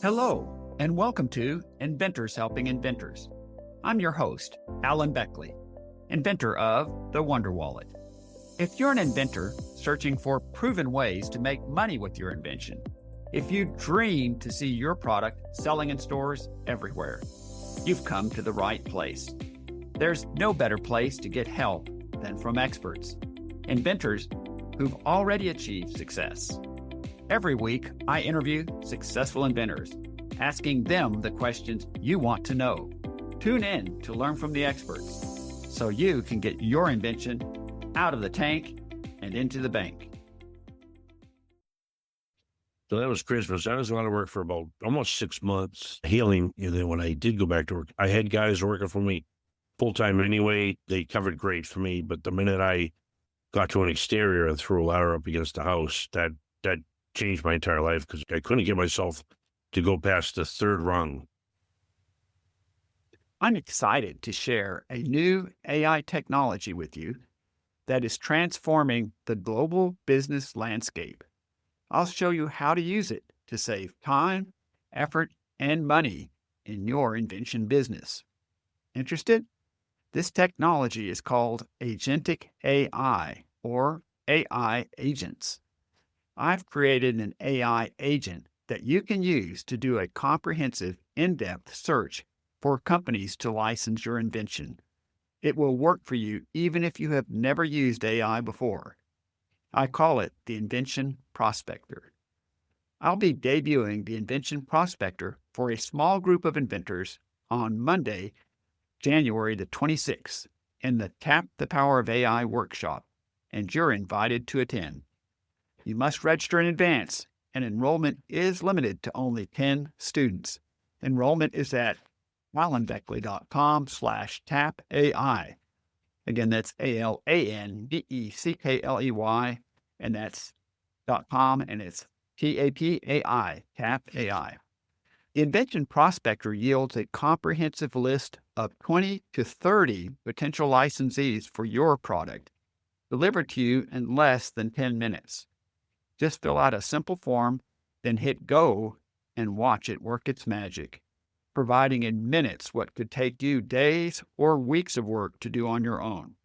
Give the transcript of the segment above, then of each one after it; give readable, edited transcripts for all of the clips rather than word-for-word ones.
Hello, and welcome to Inventors Helping Inventors. I'm your host, Alan Beckley, inventor of the Wonder Wallet. If you're an inventor searching for proven ways to make money with your invention, if you dream to see your product selling in stores everywhere, you've come to the right place. There's no better place to get help than from experts, inventors who've already achieved success. Every week, I interview successful inventors, asking them the questions you want to know. Tune in to learn from the experts so you can get your invention out of the tank and into the bank. So that was Christmas. I was out of work for about almost 6 months healing. And then when I did go back to work, I had guys working for me full time anyway. They covered great for me. But the minute I got to an exterior and threw a ladder up against the house, that changed my entire life because I couldn't get myself to go past the third rung. I'm excited to share a new AI technology with you that is transforming the global business landscape. I'll show you how to use it to save time, effort, and money in your invention business. Interested? This technology is called Agentic AI, or AI agents. I've created an AI agent that you can use to do a comprehensive, in-depth search for companies to license your invention. It will work for you even if you have never used AI before. I call it the Invention Prospector. I'll be debuting the Invention Prospector for a small group of inventors on Monday, January the 26th, in the Tap the Power of AI workshop, and you're invited to attend. You must register in advance, and enrollment is limited to only 10 students. Enrollment is at alanbeckley.com/tapai. Again, that's ALANBECKLEY, and that's .com, and it's TAPAI, TAPAI. The Invention Prospector yields a comprehensive list of 20 to 30 potential licensees for your product, delivered to you in less than 10 minutes. Just fill out a simple form, then hit go and watch it work its magic, providing in minutes what could take you days or weeks of work to do on your own.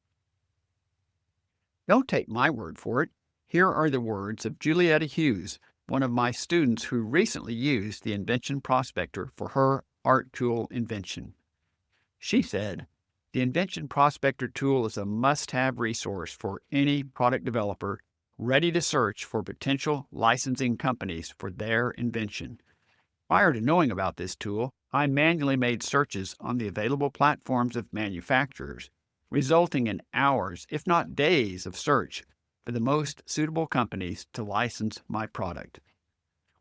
Don't take my word for it. Here are the words of Julietta Hughes, one of my students who recently used the Invention Prospector for her art tool invention. She said, "The Invention Prospector tool is a must-have resource for any product developer ready to search for potential licensing companies for their invention. Prior to knowing about this tool, I manually made searches on the available platforms of manufacturers, resulting in hours, if not days, of search for the most suitable companies to license my product.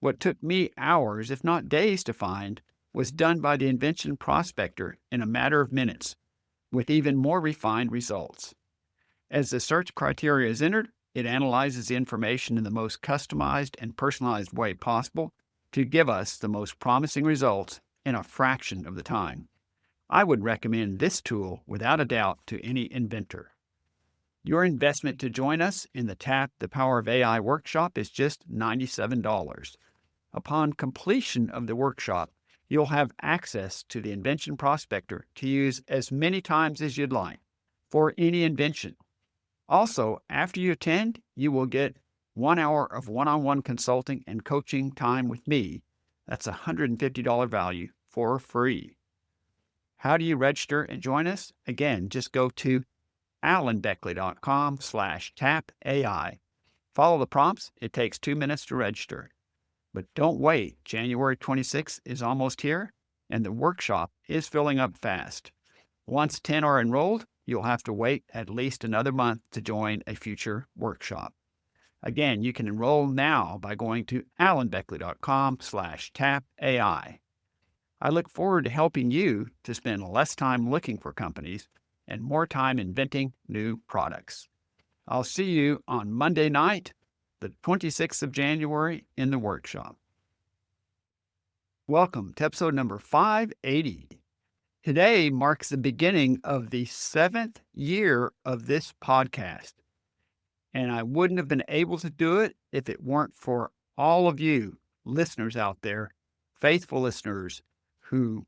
What took me hours, if not days, to find was done by the Invention Prospector in a matter of minutes, with even more refined results. As the search criteria is entered, it analyzes the information in the most customized and personalized way possible to give us the most promising results in a fraction of the time. I would recommend this tool without a doubt to any inventor. Your investment to join us in the Tap the Power of AI workshop is just $97. Upon completion of the workshop, you'll have access to the Invention Prospector to use as many times as you'd like for any invention. Also, after you attend, you will get 1 hour of one-on-one consulting and coaching time with me. That's a $150 value for free. How do you register and join us? Again, just go to alanbeckley.com/tapai. Follow the prompts. It takes 2 minutes to register. But don't wait. January 26th is almost here, and the workshop is filling up fast. Once 10 are enrolled, you'll have to wait at least another month to join a future workshop. Again, you can enroll now by going to alanbeckley.com/tapai. I look forward to helping you to spend less time looking for companies and more time inventing new products. I'll see you on Monday night, the 26th of January, in the workshop. Welcome to episode number 580. Today marks the beginning of the 7th year of this podcast, and I wouldn't have been able to do it if it weren't for all of you listeners out there faithful listeners who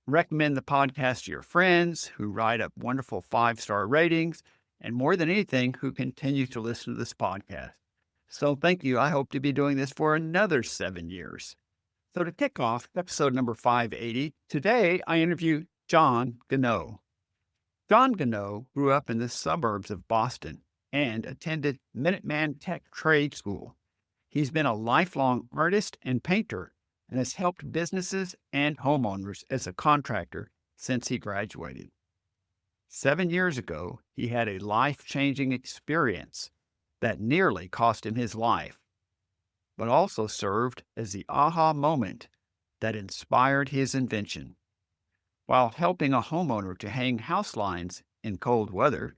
recommend the podcast to your friends, who write up wonderful 5-star ratings, and more than anything, who continue to listen to this podcast. So thank you. I hope to be doing this for another 7 years. So to kick off episode number 580, today I interview John Goneau. John Goneau grew up in the suburbs of Boston and attended Minuteman Tech Trade School. He's been a lifelong artist and painter and has helped businesses and homeowners as a contractor since he graduated. 7 years ago, he had a life-changing experience that nearly cost him his life, but also served as the aha moment that inspired his invention. While helping a homeowner to hang house lines in cold weather,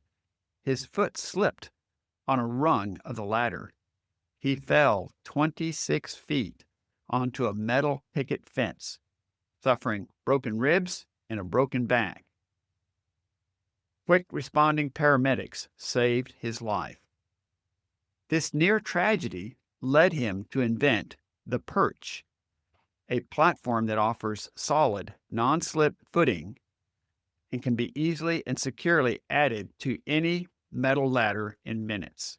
his foot slipped on a rung of the ladder. He fell 26 feet onto a metal picket fence, suffering broken ribs and a broken back. Quick responding paramedics saved his life. This near tragedy led him to invent the Perch, a platform that offers solid, non-slip footing and can be easily and securely added to any metal ladder in minutes.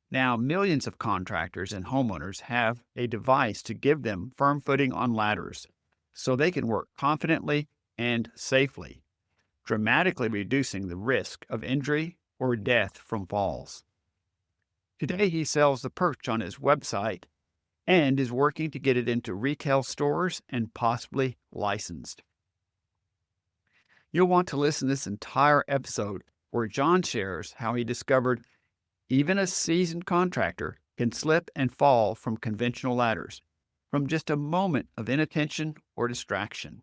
Now, millions of contractors and homeowners have a device to give them firm footing on ladders so they can work confidently and safely, dramatically reducing the risk of injury or death from falls. Today, he sells the Perch on his website and is working to get it into retail stores and possibly licensed. You'll want to listen to this entire episode where John shares how he discovered even a seasoned contractor can slip and fall from conventional ladders from just a moment of inattention or distraction.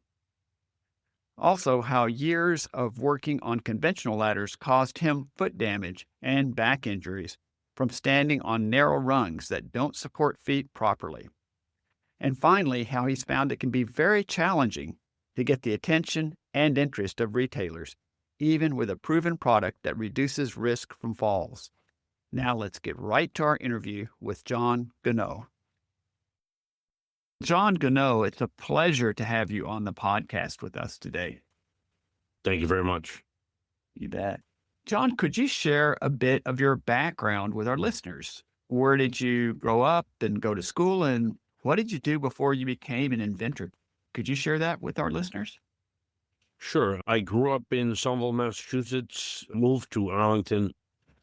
Also, how years of working on conventional ladders caused him foot damage and back injuries from standing on narrow rungs that don't support feet properly. And finally, how he's found it can be very challenging to get the attention and interest of retailers, even with a proven product that reduces risk from falls. Now let's get right to our interview with John Goneau. John Goneau, it's a pleasure to have you on the podcast with us today. Thank you very much. You bet. John, could you share a bit of your background with our listeners? Where did you grow up and go to school, and what did you do before you became an inventor? Could you share that with our listeners? Sure. I grew up in Somerville, Massachusetts, moved to Arlington,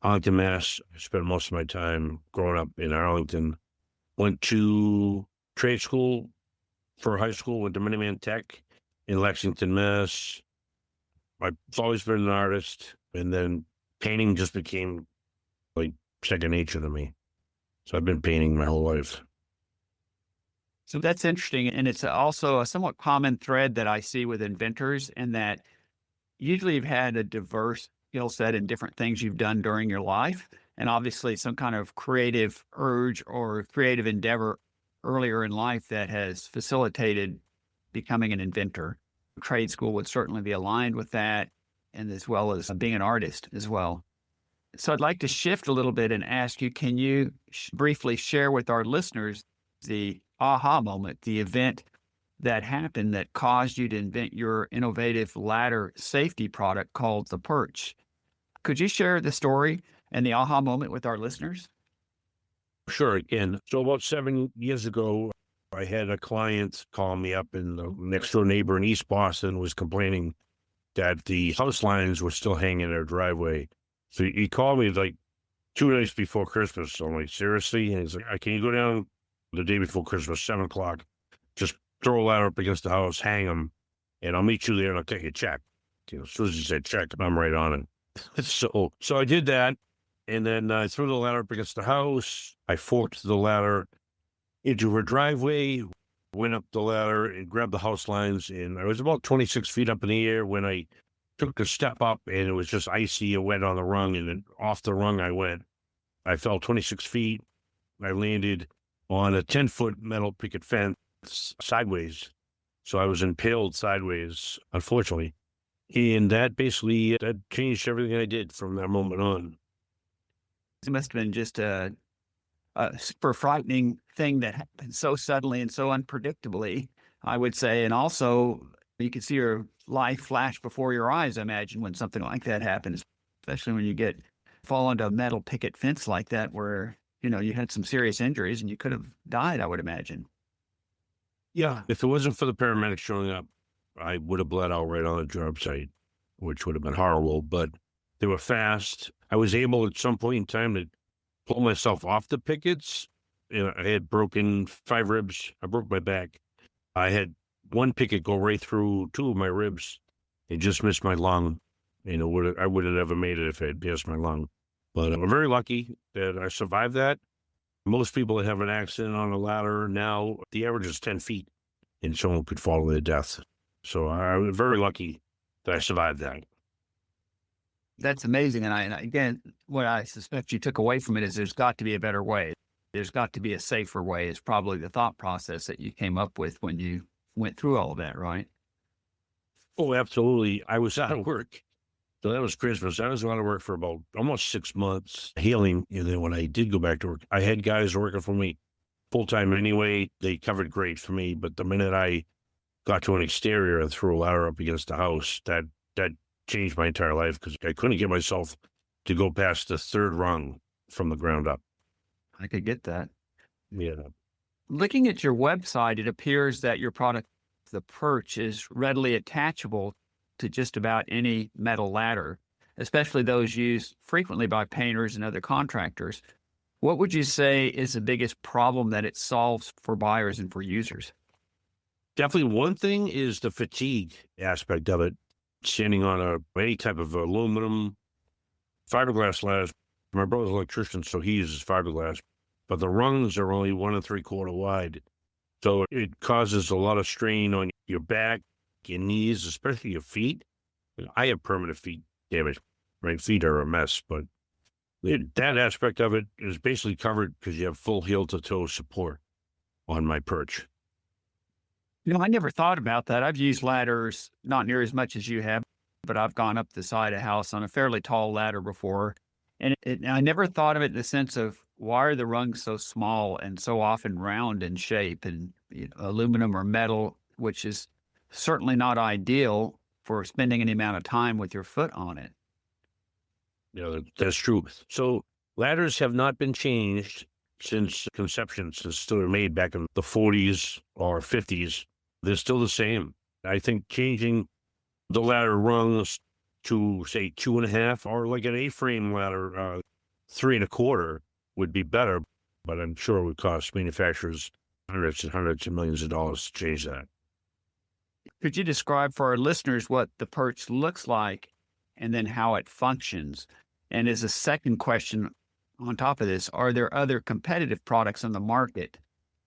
Mass. I spent most of my time growing up in Arlington. Went to trade school for high school, went to Minuteman Tech in Lexington, Mass. I've always been an artist, and then painting just became like second nature to me. So I've been painting my whole life. So that's interesting. And it's also a somewhat common thread that I see with inventors, in that usually you've had a diverse skill set in different things you've done during your life. And obviously some kind of creative urge or creative endeavor earlier in life that has facilitated becoming an inventor. Trade school would certainly be aligned with that, and as well as being an artist as well. So I'd like to shift a little bit and ask you, can you briefly share with our listeners the aha moment, the event that happened that caused you to invent your innovative ladder safety product called the Perch? Could you share the story and the aha moment with our listeners? Sure, again. So about 7 years ago, I had a client call me up, and the next door neighbor in East Boston was complaining that the house lines were still hanging in their driveway. So he called me like 2 days before Christmas. So I'm like, seriously? And he's like, can you go down the day before Christmas, 7 o'clock, just throw a ladder up against the house, hang them, and I'll meet you there and I'll take a check. You know, as soon as he said check, I'm right on it. So I did that. And then I threw the ladder up against the house. I forked the ladder into her driveway, went up the ladder and grabbed the house lines. And I was about 26 feet up in the air when I took the step up, and it was just icy and wet on the rung. And then off the rung I went. I fell 26 feet. I landed on a 10-foot metal picket fence sideways. So I was impaled sideways, unfortunately. And that basically, that changed everything I did from that moment on. It must have been just a super frightening thing that happened so suddenly and so unpredictably. I would say. And also, you can see your life flash before your eyes, I imagine, when something like that happens, especially when you fall into a metal picket fence like that, where, you had some serious injuries and you could have died, I would imagine. Yeah. If it wasn't for the paramedics showing up, I would have bled out right on the job site, which would have been horrible, but they were fast. I was able at some point in time to pull myself off the pickets. I had broken 5 ribs. I broke my back. I had one picket go right through 2 of my ribs. It just missed my lung. I would have never made it if it had pierced my lung. But I'm very lucky that I survived that. Most people that have an accident on a ladder now, the average is 10 feet, and someone could fall to their death. So I was very lucky that I survived that. That's amazing. And again, what I suspect you took away from it is there's got to be a better way. There's got to be a safer way, is probably the thought process that you came up with when you went through all of that, right? Oh, absolutely. I was out of work. So that was Christmas. I was out of work for about almost 6 months healing. And then when I did go back to work, I had guys working for me full time anyway. They covered great for me. But the minute I got to an exterior and threw a ladder up against the house, that changed my entire life, because I couldn't get myself to go past the 3rd rung from the ground up. I could get that. Yeah. Looking at your website, it appears that your product, the Perch, is readily attachable to just about any metal ladder, especially those used frequently by painters and other contractors. What would you say is the biggest problem that it solves for buyers and for users? Definitely one thing is the fatigue aspect of it. Standing on any type of aluminum fiberglass ladders. My brother's an electrician, so he uses fiberglass, but the rungs are only 1 3/4 wide. So it causes a lot of strain on your back, your knees, especially your feet. I have permanent feet damage. My feet are a mess, but that aspect of it is basically covered because you have full heel to toe support on my Perch. I never thought about that. I've used ladders, not near as much as you have, but I've gone up the side of a house on a fairly tall ladder before. And I never thought of it in the sense of, why are the rungs so small and so often round in shape, and aluminum or metal, which is certainly not ideal for spending any amount of time with your foot on it. Yeah, that's true. So ladders have not been changed since conception, since they were made back in the 40s or 50s. They're still the same. I think changing the ladder rungs to, say, 2.5, or like an A-frame ladder, 3 1/4 would be better, but I'm sure it would cost manufacturers hundreds and hundreds of millions of dollars to change that. Could you describe for our listeners what the Perch looks like and then how it functions? And as a second question on top of this, are there other competitive products on the market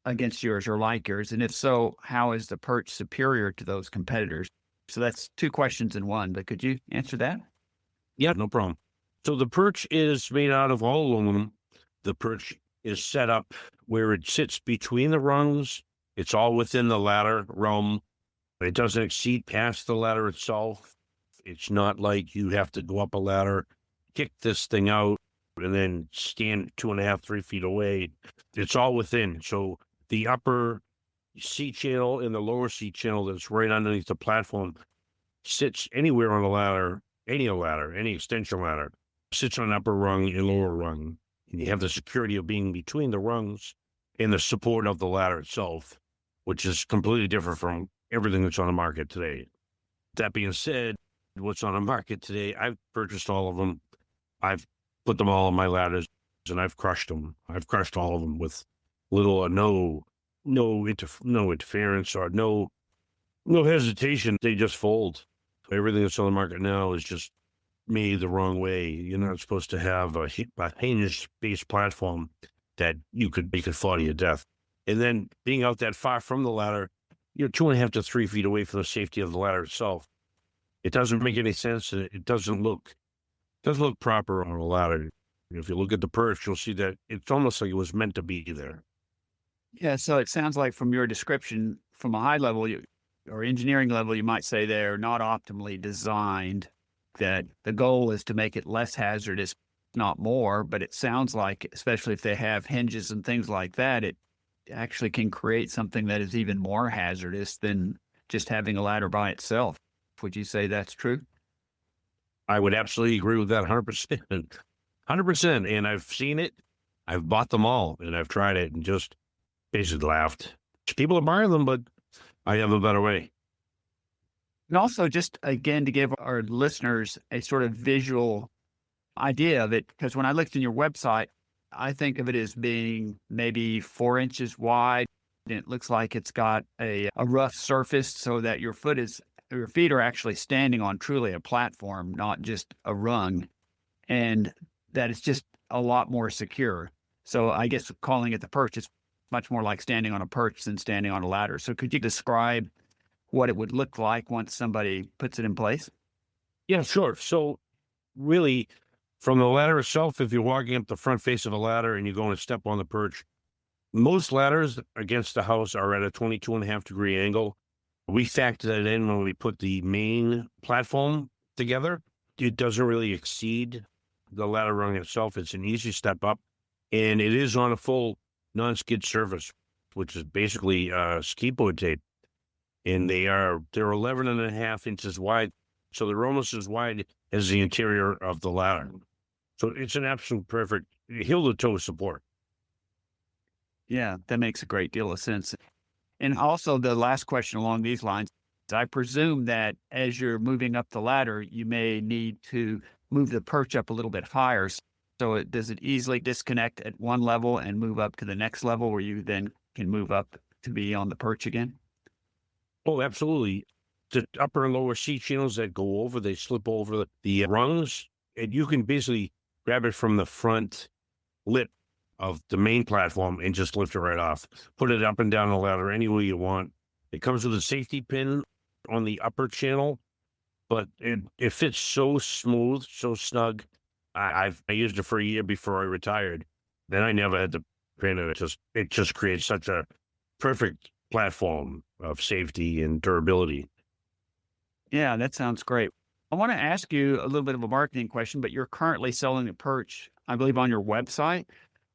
against yours or like yours? And if so, how is the Perch superior to those competitors? So that's 2 questions in one, but could you answer that? Yeah, no problem. So the Perch is made out of all aluminum. The Perch is set up where it sits between the rungs. It's all within the ladder realm. It doesn't exceed past the ladder itself. It's not like you have to go up a ladder, kick this thing out, and then stand 2.5, 3 feet away. It's all within. So the upper seat channel and the lower seat channel that's right underneath the platform sits anywhere on the ladder, any extension ladder, sits on upper rung and lower rung. And you have the security of being between the rungs and the support of the ladder itself, which is completely different from everything that's on the market today. That being said, what's on the market today, I've purchased all of them. I've put them all on my ladders, and I've crushed them. I've crushed all of them with little or no interference or no hesitation. They just fold. Everything that's on the market now is just made the wrong way. You're not supposed to have a hinge-based platform that you could fall to your death. And then being out that far from the ladder, you're 2.5 to 3 feet away from the safety of the ladder itself. It doesn't make any sense. It doesn't look proper on a ladder. If you look at the Perch, you'll see that it's almost like it was meant to be there. Yeah, so it sounds like from your description, from a high level or engineering level, you might say they're not optimally designed, that the goal is to make it less hazardous, not more. But it sounds like, especially if they have hinges and things like that, it actually can create something that is even more hazardous than just having a ladder by itself. Would you say that's true? I would absolutely agree with that 100%. 100%. And I've seen it. I've bought them all and I've tried it and just basically laughed. People admire them, but I have a better way. And also, just again, to give our listeners a sort of visual idea of it, because when I looked in your website, I think of it as being maybe 4 inches wide. And it looks like it's got a rough surface so that your feet are actually standing on truly a platform, not just a rung, and that it's just a lot more secure. So I guess calling it the perch is much more like standing on a perch than standing on a ladder. So could you describe what it would look like once somebody puts it in place? Yeah, sure. So really, from the ladder itself, if you're walking up the front face of a ladder and you're going to step on the perch, most ladders against the house are at a 22.5-degree angle. We factor that in when we put the main platform together. It doesn't really exceed the ladder rung itself. It's an easy step up, and it is on a full non-skid surface, which is basically ski board tape. And they're 11.5 inches wide, so they're almost as wide as the interior of the ladder. So it's an absolute perfect heel-to-toe support. Yeah, that makes a great deal of sense. And also, the last question along these lines, I presume that as you're moving up the ladder, you may need to move the perch up a little bit higher. So does it easily disconnect at one level and move up to the next level where you then can move up to be on the perch again? Oh, absolutely. The upper and lower seat channels that go over, they slip over the rungs, and you can basically grab it from the front lip of the main platform and just lift it right off. Put it up and down the ladder any way you want. It comes with a safety pin on the upper channel, but it fits so smooth, so snug. I used it for a year before I retired. Then I never had to pin it. It just creates such a perfect platform of safety and durability. Yeah, that sounds great. I want to ask you a little bit of a marketing question, but you're currently selling the perch, I believe, on your website.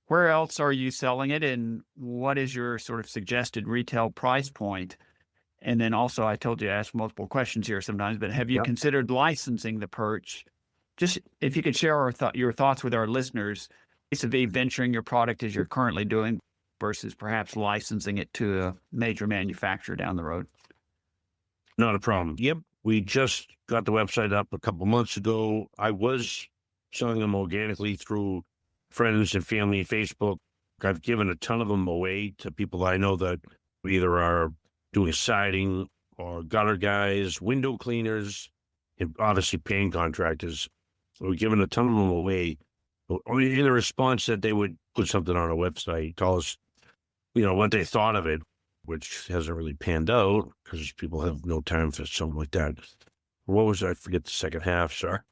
Where else are you selling it, and what is your sort of suggested retail price point? And then also, I told you to ask multiple questions here sometimes, but have you Yep. considered licensing the perch? Just if you could share your thoughts with our listeners, vis-a-vis venturing your product as you're currently doing versus perhaps licensing it to a major manufacturer down the road. Not a problem. Yep. We just got the website up a couple months ago. I was selling them organically through friends and family, Facebook. I've given a ton of them away to people I know that either are doing siding or gutter guys, window cleaners, and obviously paint contractors. So we've given a ton of them away. In a response that they would put something on our website, tell us, what they thought of it, which hasn't really panned out because people have no time for something like that. What was I forget the second half, sir?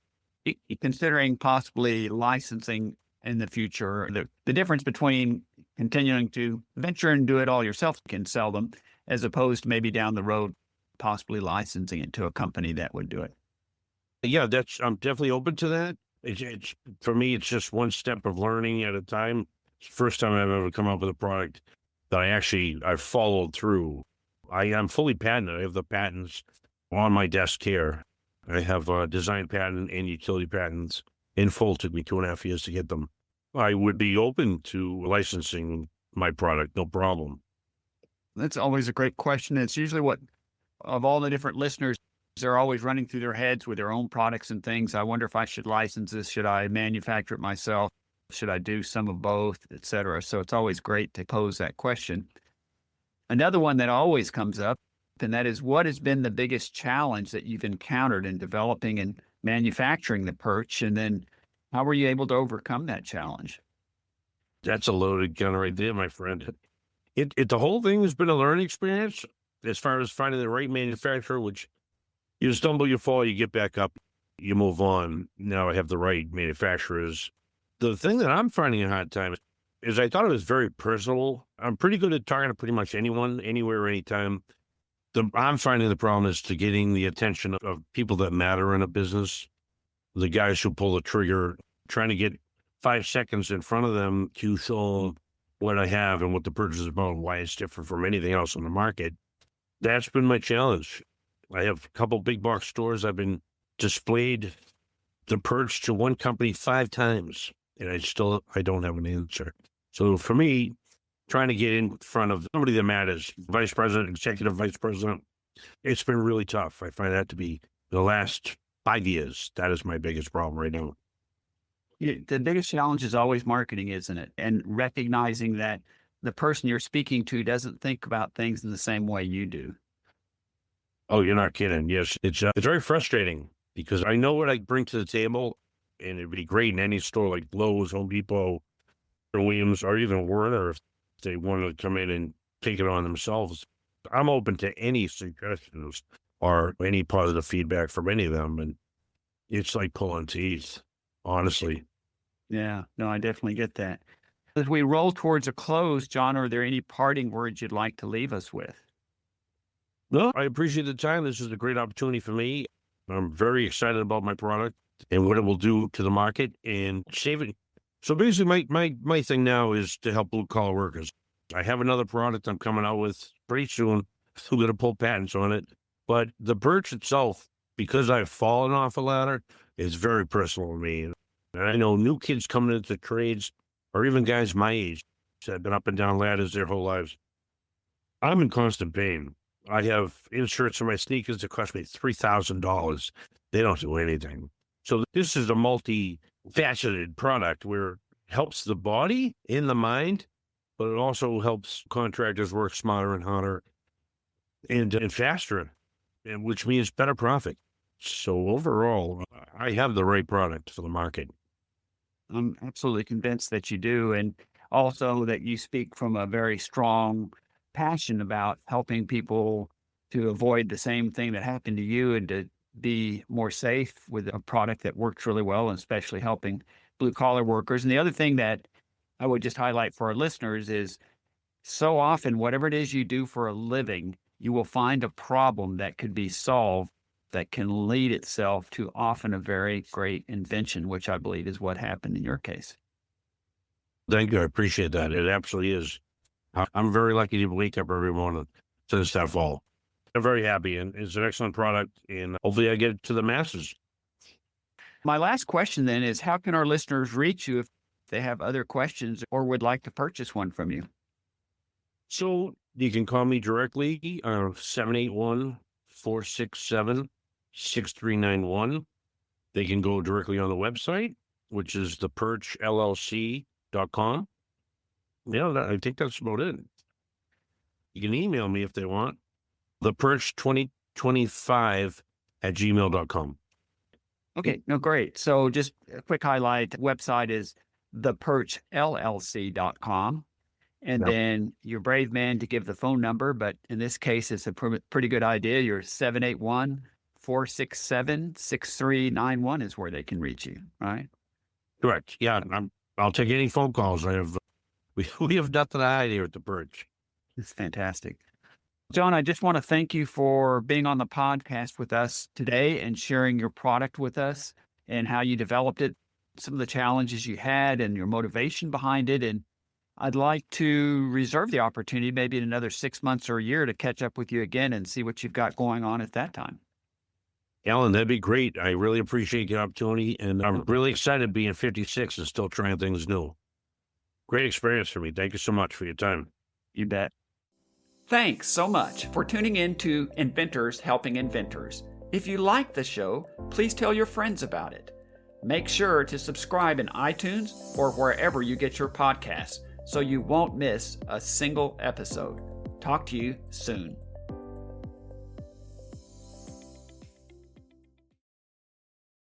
Considering possibly licensing in the future, the difference between continuing to venture and do it all yourself can sell them, as opposed to maybe down the road, possibly licensing it to a company that would do it. Yeah, I'm definitely open to that. It's for me, it's just one step of learning at a time. It's the first time I've ever come up with a product that I've followed through. I am fully patented. I have the patents on my desk here. I have design patent and utility patents in full. Took me 2.5 years to get them. I would be open to licensing my product, no problem. That's always a great question. It's usually what, of all the different listeners, they're always running through their heads with their own products and things. I wonder if I should license this. Should I manufacture it myself? Should I do some of both, et cetera? So it's always great to pose that question. Another one that always comes up, and that is, what has been the biggest challenge that you've encountered in developing and manufacturing the perch? And then how were you able to overcome that challenge? That's a loaded gun right there, my friend. The whole thing has been a learning experience as far as finding the right manufacturer, which you stumble, you fall, you get back up, you move on. Now I have the right manufacturers. The thing that I'm finding a hard time is I thought it was very personal. I'm pretty good at talking to pretty much anyone, anywhere, anytime. I'm finding the problem is to getting the attention of people that matter in a business, the guys who pull the trigger, trying to get 5 seconds in front of them to show what I have and what the Perch is about and why it's different from anything else on the market. That's been my challenge. I have a couple big box stores. I've been displayed the Perch to one company 5 times, and I don't have an answer. So for me, trying to get in front of somebody that matters, vice president, executive vice president, it's been really tough. I find that to be the last 5 years. That is my biggest problem right now. The biggest challenge is always marketing, isn't it? And recognizing that the person you're speaking to doesn't think about things in the same way you do. Oh, you're not kidding. Yes, it's very frustrating because I know what I bring to the table, and it'd be great in any store like Lowe's, Home Depot, or Williams, or even Werner if they wanted to come in and take it on themselves. I'm open to any suggestions or any positive feedback from any of them, and it's like pulling teeth, honestly. Yeah, no, I definitely get that. As we roll towards a close, John, are there any parting words you'd like to leave us with? No, I appreciate the time. This is a great opportunity for me. I'm very excited about my product and what it will do to the market and saving. So basically, my thing now is to help blue collar workers. I have another product I'm coming out with pretty soon. I'm going to pull patents on it. But the Perch itself, because I've fallen off a ladder, is very personal to me. And I know new kids coming into the trades, or even guys my age that have been up and down ladders their whole lives. I'm in constant pain. I have inserts in my sneakers that cost me $3,000. They don't do anything. So this is a multi-faceted product where it helps the body and the mind, but it also helps contractors work smarter and harder and faster, and which means better profit. So overall, I have the right product for the market. I'm absolutely convinced that you do. And also that you speak from a very strong passion about helping people to avoid the same thing that happened to you and to be more safe with a product that works really well, and especially helping blue collar workers. And the other thing that I would just highlight for our listeners is so often, whatever it is you do for a living, you will find a problem that could be solved that can lead itself to often a very great invention, which I believe is what happened in your case. Thank you. I appreciate that. It absolutely is. I'm very lucky to wake up every morning since that fall. I'm very happy, and it's an excellent product, and hopefully I get it to the masses. My last question then is, how can our listeners reach you if they have other questions or would like to purchase one from you? So you can call me directly, 781-467-6391. They can go directly on the website, which is theperchllc.com. Yeah, I think that's about it. You can email me if they want. theperch2025@gmail.com. Okay, no, great. So just a quick highlight, website is theperchllc.com. And Yep. then you're a brave man to give the phone number, but in this case, it's a pretty good idea. You're 781-467-6391 is where they can reach you, right? Correct. Yeah, I'll take any phone calls. We have nothing to hide here at the Perch. It's fantastic. John, I just want to thank you for being on the podcast with us today and sharing your product with us and how you developed it, some of the challenges you had and your motivation behind it. And I'd like to reserve the opportunity, maybe in another 6 months or a year, to catch up with you again and see what you've got going on at that time. Alan, that'd be great. I really appreciate the opportunity, and I'm really excited being 56 and still trying things new. Great experience for me. Thank you so much for your time. You bet. Thanks so much for tuning in to Inventors Helping Inventors. If you like the show, please tell your friends about it. Make sure to subscribe in iTunes or wherever you get your podcasts so you won't miss a single episode. Talk to you soon.